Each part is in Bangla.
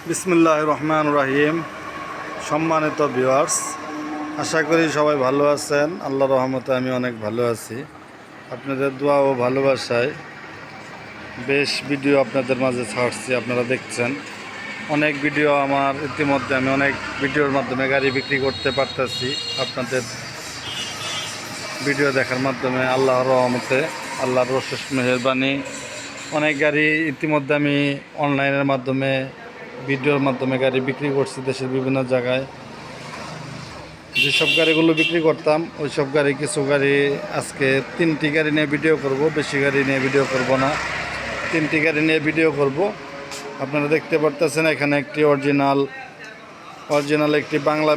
বিসমিল্লাহির রহমানির রহিম। সম্মানিত ভিউয়ার্স, আশা করি সবাই ভালো আছেন। আল্লাহর রহমতে আমি অনেক ভালো আছি। আপনাদের দোয়া ও ভালোবাসায় বেশ ভিডিও আপনাদের মাঝে ছাড়ছি, আপনারা দেখছেন। অনেক ভিডিও আমার ইতিমধ্যে আমি অনেক ভিডিওর মাধ্যমে গাড়ি বিক্রি করতে পারতেছি। আপনাদের ভিডিও দেখার মাধ্যমে আল্লাহর রহমতে, আল্লাহর অশেষ মেহেরবানি, অনেক গাড়ি ইতিমধ্যে আমি অনলাইনের মাধ্যমে ভিডিওর মাধ্যমে গাড়ি বিক্রি করছি দেশের বিভিন্ন জায়গায়। যেসব গাড়িগুলো বিক্রি করতাম ওই সব গাড়ি, কিছু গাড়ি আজকে 3টি গাড়ি নিয়ে ভিডিও করব, বেশি গাড়ি নিয়ে ভিডিও করব না, 3টি গাড়ি নিয়ে ভিডিও করব। আপনারা দেখতে পারতেছেন এখানে একটি অরিজিনাল একটি বাংলা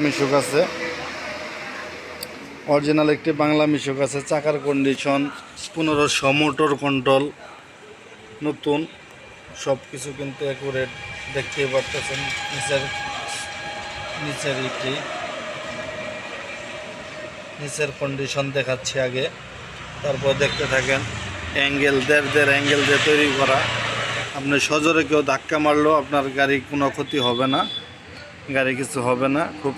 মিশুক আছে। চাকার কন্ডিশন 1500, মোটর কন্ট্রোল নতুন, সব কিছু কিন্তু অ্যাকুরেট দেখতে পারতেছেন। নিচের কন্ডিশন দেখাচ্ছি আগে, তারপর দেখতে থাকেন। অ্যাঙ্গেল দেড় অ্যাঙ্গেল দিয়ে তৈরি করা। আপনি সজোরে কেউ ধাক্কা মারলেও আপনার গাড়ি কোনো ক্ষতি হবে না, গাড়ি কিছু হবে না। খুব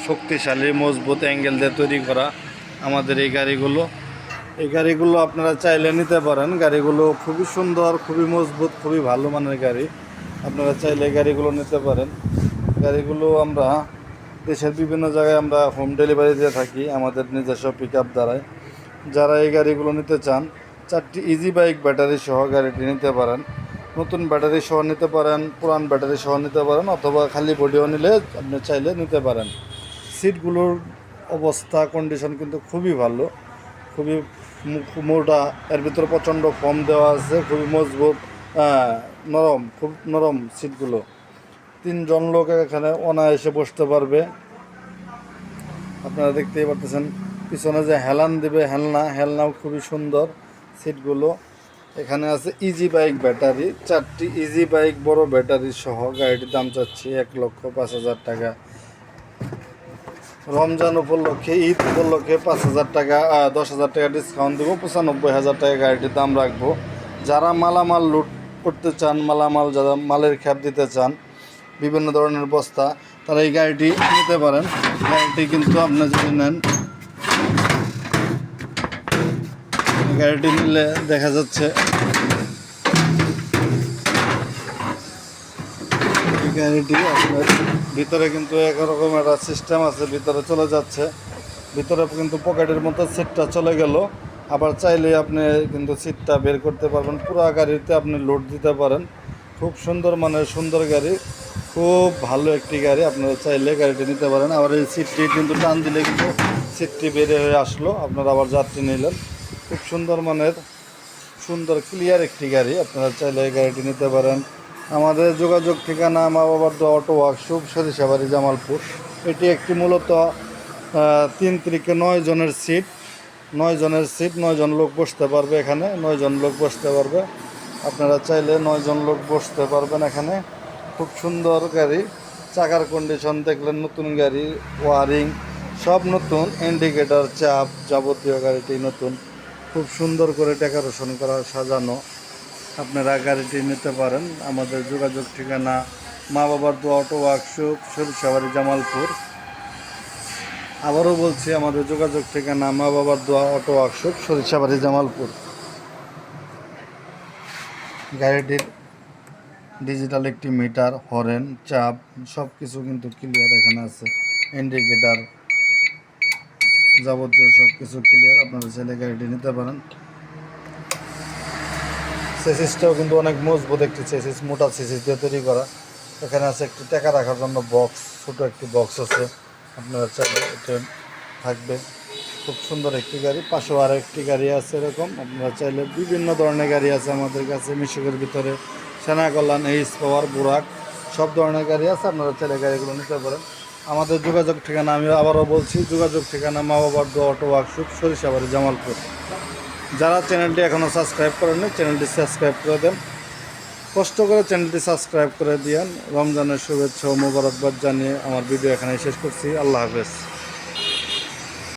শক্তিশালী মজবুত অ্যাঙ্গেল দিয়ে তৈরি করা আমাদের এই গাড়িগুলো আপনারা চাইলে নিতে পারেন। গাড়িগুলো খুবই সুন্দর, খুবই মজবুত, খুবই ভালো মানের গাড়ি। আপনারা চাইলে গাড়িগুলো নিতে পারেন। গাড়িগুলো আমরা দেশের বিভিন্ন জায়গায় আমরা হোম ডেলিভারি দিয়ে থাকি আমাদের নিজস্ব পিকআপ দ্বারায়। যারা এই গাড়িগুলো নিতে চান, 4টি ইজি বাইক ব্যাটারি সহ গাড়িটি নিতে পারেন। নতুন ব্যাটারি সহ নিতে পারেন, পুরান ব্যাটারি সহ নিতে পারেন, অথবা খালি বডিও নিলে আপনি চাইলে নিতে পারেন। সিটগুলোর অবস্থা, কন্ডিশন কিন্তু খুবই ভালো, খুবই মোটা। এর ভিতরে প্রচণ্ড ফর্ম দেওয়া আছে, খুবই মজবুত, খুব নরম সিটগুলো। 3জন লোক এখানে অনায়াসে বসতে পারবে। আপনারা দেখতেই পারতেছেন পিছনে যে হেলান দেবে, হেলনাও খুবই সুন্দর সিটগুলো। এখানে আছে ইজি বাইক ব্যাটারি, 4টি ইজি বাইক বড় ব্যাটারি সহ গাড়িটির দাম চাচ্ছি 1,05,000 টাকা। রমজান উপলক্ষে, ঈদ উপলক্ষে 5,000 টাকা, 10,000 টাকা ডিসকাউন্ট দেবো, 95,000 টাকা গাড়িটির দাম রাখবো। যারা মালামাল লুট করতে চান, যারা মালের খ্যাপ দিতে চান, বিভিন্ন ধরনের বস্তা, তারা এই গাড়িটি নিতে পারেন। গাড়িটি কিন্তু আপনি যদি নেন, গাড়িটি নিলে দেখা যাচ্ছে গাড়িটি আপনার ভিতরে কিন্তু একরকম একটা সিস্টেম আছে, ভিতরে চলে যাচ্ছে, ভিতরে কিন্তু পকেটের মতো সিটটা চলে গেল। আবার চাইলে আপনি কিন্তু সিটটা বের করতে পারবেন। পুরো গাড়িতে আপনি লোড দিতে পারেন। খুব সুন্দর মানের সুন্দর গাড়ি, খুব ভালো একটি গাড়ি। আপনারা চাইলে গাড়িটি নিতে পারেন। আবার এই সিটটি কিন্তু টান দিলে কিন্তু সিটটি বেরিয়ে হয়ে আসলো, আপনারা আবার যাত্রী নিলেন। খুব সুন্দর মানের, সুন্দর ক্লিয়ার একটি গাড়ি। আপনারা চাইলে এই গাড়িটি নিতে পারেন। আমাদের যোগাযোগ ঠিকানা মা বাবার দোয়া অটো ওয়ার্কশপ, সরিষাবাড়ি, জামালপুর। এটি একটি মূলত 3 থেকে 9 জনের সিট, 9 জন লোক বসতে পারবে এখানে, 9 জন লোক বসতে পারবে। আপনারা চাইলে 9 জন লোক বসতে পারবেন এখানে। খুব সুন্দর গাড়ি। চাকার কন্ডিশন দেখলেন, নতুন গাড়ি, ওয়ারিং সব নতুন, ইন্ডিকেটর, চাপ যাবতীয় গাড়িটি নতুন। খুব সুন্দর করে ডেকোরেশন করা, সাজানো। আপনারা গাড়িটি নিতে পারেন। আমাদের যোগাযোগ ঠিকানা মা বাবার দোয়া অটো ওয়ার্কশপ, সরিষাবাড়ি, জামালপুর। আবারও বলছি, আমাদের যোগাযোগ ঠিকানা মা বাবার দোয়া অটো ওয়ার্কশপ, সরিষাবাড়ি, জামালপুর। গাড়িটির ডিজিটাল একটি মিটার, হরেন, চাপ সব কিছু কিন্তু ক্লিয়ার এখানে আছে। ইন্ডিকেটার যাবতীয় সব কিছু ক্লিয়ার। আপনারা চাইলে গাড়িটি নিতে পারেন। চেসিসটাও কিন্তু অনেক মজবুত একটি চেসিস, মোটা চেসিস দিয়ে তৈরি করা। এখানে আছে একটি টাকা রাখার জন্য বক্স, ছোটো একটি বক্স আছে, আপনারা চাইলে এটা থাকবে। খুব সুন্দর একটি গাড়ি। পাশেও আরও একটি গাড়ি আছে এরকম। আপনারা চাইলে বিভিন্ন ধরনের গাড়ি আছে আমাদের কাছে। মিশুকের ভিতরে সেনা কল্যাণ, এইচ পাওয়ার, বুরাক সব ধরনের গাড়ি আছে। আপনারা চাইলে গাড়িগুলো নিতে পারেন। আমাদের যোগাযোগ ঠিকানা আমি আবারও বলছি, যোগাযোগ ঠিকানা মা বাবার দোয়া অটো ওয়ার্কশপ, সরিষাবাড়ি, জামালপুর। যারা চ্যানেলটি এখনও সাবস্ক্রাইব করেননি, চ্যানেলটি সাবস্ক্রাইব করে দেন। কষ্ট করে চ্যানেলটি সাবস্ক্রাইব করে দিয়েন। রমজানের শুভেচ্ছা ও মোবারকবাদ জানিয়ে আমার ভিডিও এখানে শেষ করছি। আল্লাহ হাফেজ।